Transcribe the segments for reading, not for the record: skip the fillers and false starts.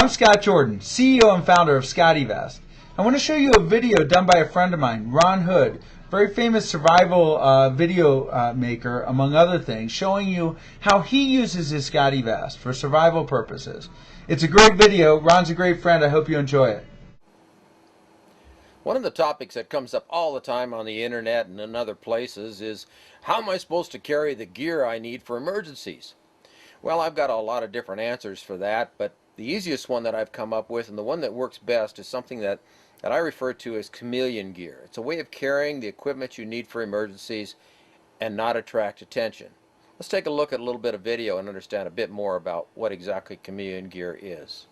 I'm Scott Jordan, CEO and founder of SCOTTeVEST. I want to show you a video done by a friend of mine, Ron Hood, very famous survival video maker, among other things, showing you how he uses his SCOTTeVEST for survival purposes. It's a great video. Ron's a great friend. I hope you enjoy it. One of the topics that comes up all the time on the internet and in other places is, how am I supposed to carry the gear I need for emergencies? Well, I've got a lot of different answers for that, but the easiest one that I've come up with, and the one that works best, is something that I refer to as chameleon gear. It's a way of carrying the equipment you need for emergencies and not attract attention. Let's take a look at a little bit of video and understand a bit more about what exactly chameleon gear is.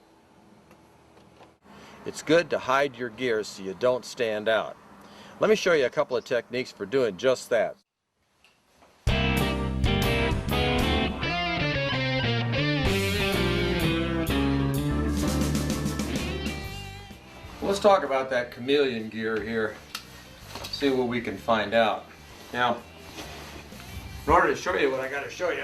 It's good to hide your gear so you don't stand out. Let me show you a couple of techniques for doing just that. Let's talk about that chameleon gear here, see what we can find out. Now, in order to show you what I got to show you,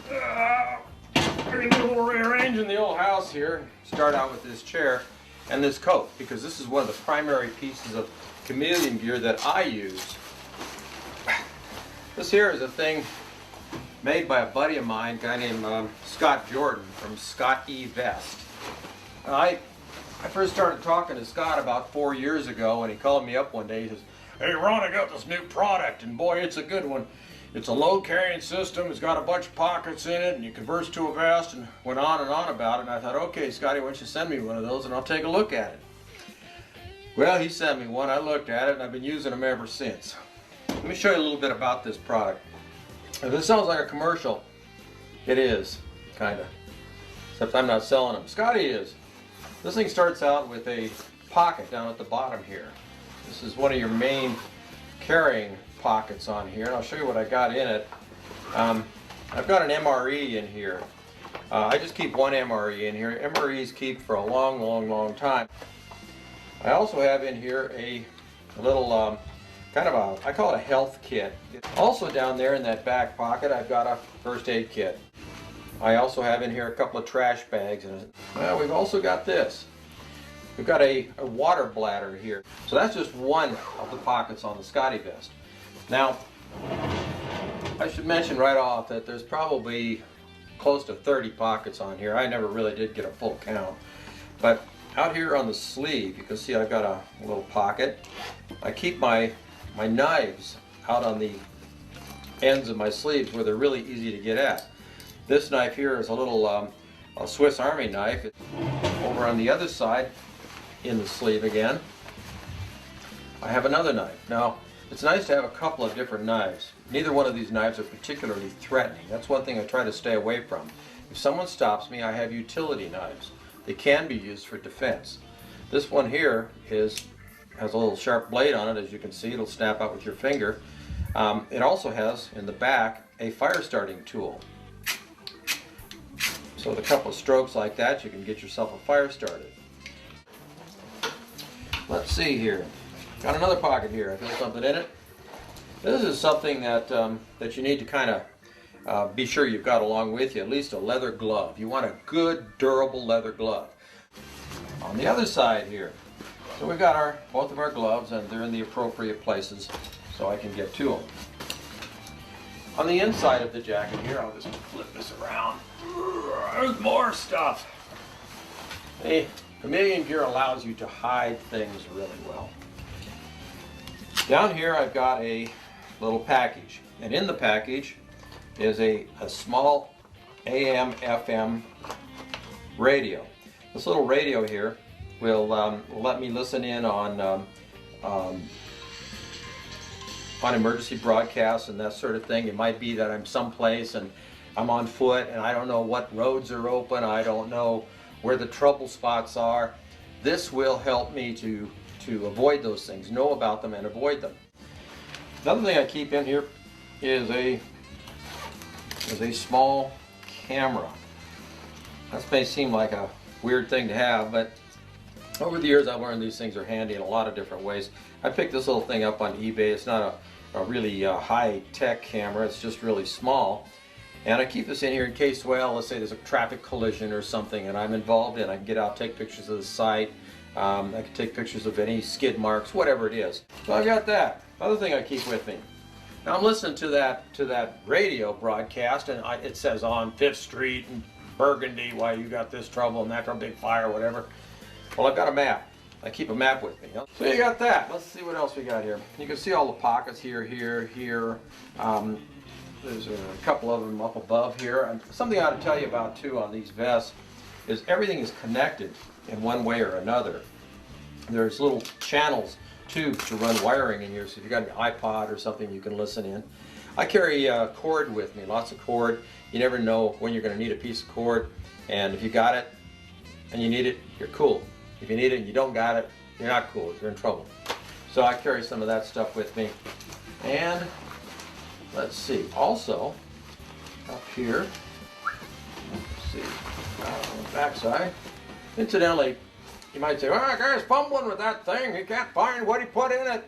we're going to do a little rearranging the old house here. Start out with this chair and this coat, because this is one of the primary pieces of chameleon gear that I use. This here is a thing made by a buddy of mine, a guy named Scott Jordan from SCOTTeVEST. I first started talking to Scott about 4 years ago, and he called me up one day. He says, "Hey Ron, I got this new product, and boy, it's a good one. It's a load carrying system. It's got a bunch of pockets in it, and you converts to a vest," and went on and on about it. And I thought, okay, Scotty, why don't you send me one of those and I'll take a look at it. Well, he sent me one. I looked at it, and I've been using them ever since. Let me show you a little bit about this product. If this sounds like a commercial, it is, kind of. Except I'm not selling them. Scotty is. This thing starts out with a pocket down at the bottom here. This is one of your main carrying pockets on here, and I'll show you what I got in it. I've got an MRE in here. I just keep one MRE in here. MREs keep for a long time. I also have in here a little kind of a, I call it a health kit. Also down there in that back pocket, I've got a first aid kit. I also have in here a couple of trash bags. And well, we've also got this. We've got a water bladder here. So that's just one of the pockets on the SCOTTeVEST. Now, I should mention right off that there's probably close to 30 pockets on here. I never really did get a full count. But out here on the sleeve, you can see I've got a little pocket. I keep my knives out on the ends of my sleeves where they're really easy to get at. This knife here is a little a Swiss Army knife. Over on the other side, in the sleeve again, I have another knife. Now, it's nice to have a couple of different knives. Neither one of these knives are particularly threatening. That's one thing I try to stay away from. If someone stops me, I have utility knives. They can be used for defense. This one here has a little sharp blade on it, as you can see. It'll snap out with your finger. It also has, in the back, a fire starting tool. So with a couple of strokes like that, you can get yourself a fire started. Let's see here. Got another pocket here. I feel something in it. This is something that that you need to kind of be sure you've got along with you, at least a leather glove. You want a good, durable leather glove. On the other side here, so we've got both of our gloves, and they're in the appropriate places so I can get to them. On the inside of the jacket here, I'll just flip this around. There's more stuff. Hey, chameleon gear allows you to hide things really well. Down here I've got a little package, and in the package is a small AM FM radio. This little radio here will let me listen in on emergency broadcasts and that sort of thing. It might be that I'm someplace and I'm on foot and I don't know what roads are open, I don't know where the trouble spots are. This will help me to avoid those things, know about them and avoid them. Another thing I keep in here is a small camera. That may seem like a weird thing to have, but over the years I've learned these things are handy in a lot of different ways. I picked this little thing up on eBay. It's not a really high-tech camera, it's just really small. And I keep this in here in case, well, let's say there's a traffic collision or something and I'm involved in. I can get out, take pictures of the site. I can take pictures of any skid marks, whatever it is. So I've got that. Other thing I keep with me. Now I'm listening to that radio broadcast, and it says on 5th Street and Burgundy, why you got this trouble and that trouble, big fire, whatever. Well, I've got a map. I keep a map with me. So you got that. Let's see what else we got here. You can see all the pockets here, here, here. There's a couple of them up above here. And something I ought to tell you about too on these vests is everything is connected in one way or another. There's little channels, tubes to run wiring in here, so if you've got an iPod or something you can listen in. I carry cord with me, lots of cord. You never know when you're going to need a piece of cord, and if you got it and you need it, you're cool. If you need it and you don't got it, you're not cool, you're in trouble. So I carry some of that stuff with me. And let's see, also up here, let's see, on the back side, incidentally, you might say, well, that guy's fumbling with that thing, he can't find what he put in it.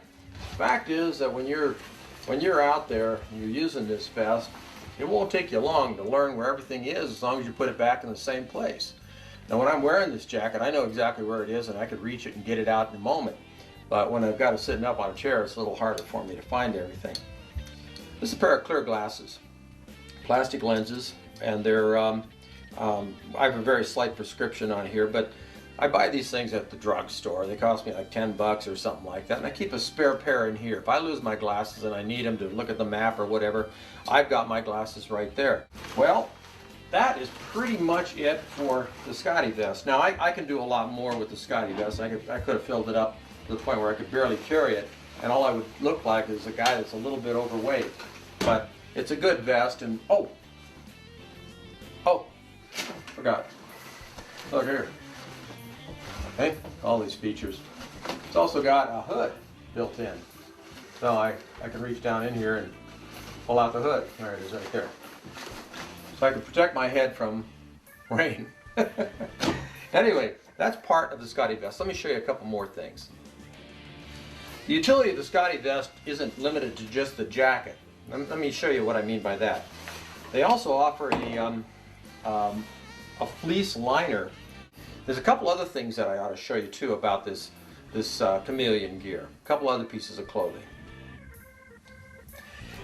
Fact is that when you're out there and you're using this vest, it won't take you long to learn where everything is as long as you put it back in the same place. Now when I'm wearing this jacket, I know exactly where it is and I could reach it and get it out in a moment. But when I've got it sitting up on a chair, it's a little harder for me to find everything. This is a pair of clear glasses, plastic lenses, and they're, I have a very slight prescription on here, but I buy these things at the drugstore. They cost me like 10 bucks or something like that, and I keep a spare pair in here. If I lose my glasses and I need them to look at the map or whatever, I've got my glasses right there. Well, that is pretty much it for the SCOTTeVEST. Now, I can do a lot more with the SCOTTeVEST. I could have filled it up to the point where I could barely carry it, and all I would look like is a guy that's a little bit overweight. But it's a good vest, and oh, forgot. Look here. Okay, all these features. It's also got a hood built in. So I can reach down in here and pull out the hood. There it is right there. So I can protect my head from rain. Anyway, that's part of the SCOTTeVEST. Let me show you a couple more things. The utility of the SCOTTeVEST isn't limited to just the jacket. Let me show you what I mean by that. They also offer a fleece liner. There's a couple other things that I ought to show you too about this chameleon gear. A couple other pieces of clothing.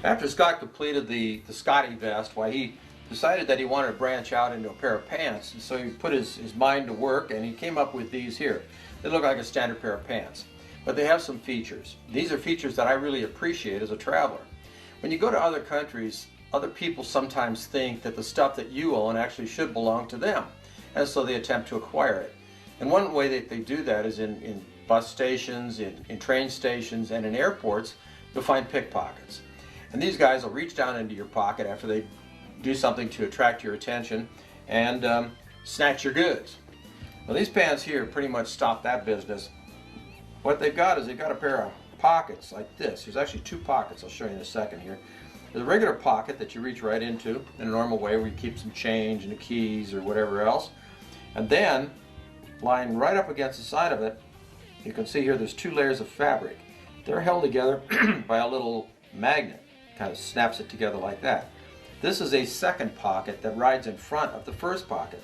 After Scott completed the SCOTTeVEST, why he decided that he wanted to branch out into a pair of pants, and so he put his mind to work and he came up with these here. They look like a standard pair of pants, but they have some features. These are features that I really appreciate as a traveler. When you go to other countries, other people sometimes think that the stuff that you own actually should belong to them, and so they attempt to acquire it. And one way that they do that is in bus stations, in train stations, and in airports, you'll find pickpockets. And these guys will reach down into your pocket after they do something to attract your attention and snatch your goods. Well, these pants here pretty much stop that business. What they've got is they've got a pair of pockets like this. There's actually two pockets. I'll show you in a second here. There's a regular pocket that you reach right into in a normal way where you keep some change and the keys or whatever else. And then, lying right up against the side of it, you can see here there's two layers of fabric. They're held together by a little magnet. Kind of snaps it together like that. This is a second pocket that rides in front of the first pocket.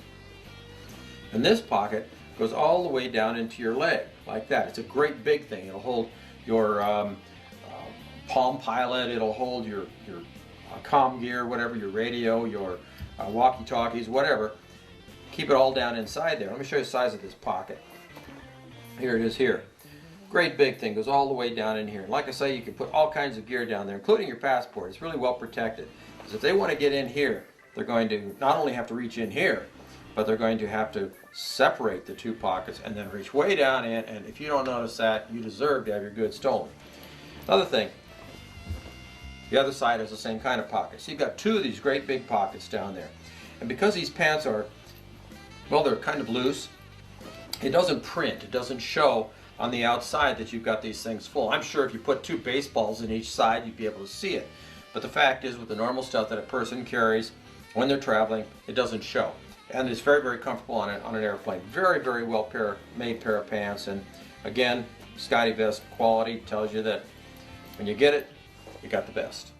And this pocket goes all the way down into your leg, like that. It's a great big thing. It'll hold your Palm Pilot, it'll hold your comm gear, whatever, your radio, your walkie-talkies, whatever. Keep it all down inside there. Let me show you the size of this pocket. Here it is here. Great big thing, goes all the way down in here. Like I say, you can put all kinds of gear down there, including your passport. It's really well protected. Because if they want to get in here, they're going to not only have to reach in here, but they're going to have to separate the two pockets and then reach way down in, and if you don't notice that, you deserve to have your goods stolen. Another thing, the other side has the same kind of pockets. So you've got two of these great big pockets down there. And because these pants are, well, they're kind of loose, it doesn't print, it doesn't show on the outside that you've got these things full. I'm sure if you put two baseballs in each side, you'd be able to see it. But the fact is, with the normal stuff that a person carries when they're traveling, it doesn't show. And it's very, very comfortable on an airplane. Very, very well made pair of pants. And again, SCOTTeVEST quality tells you that when you get it, you got the best.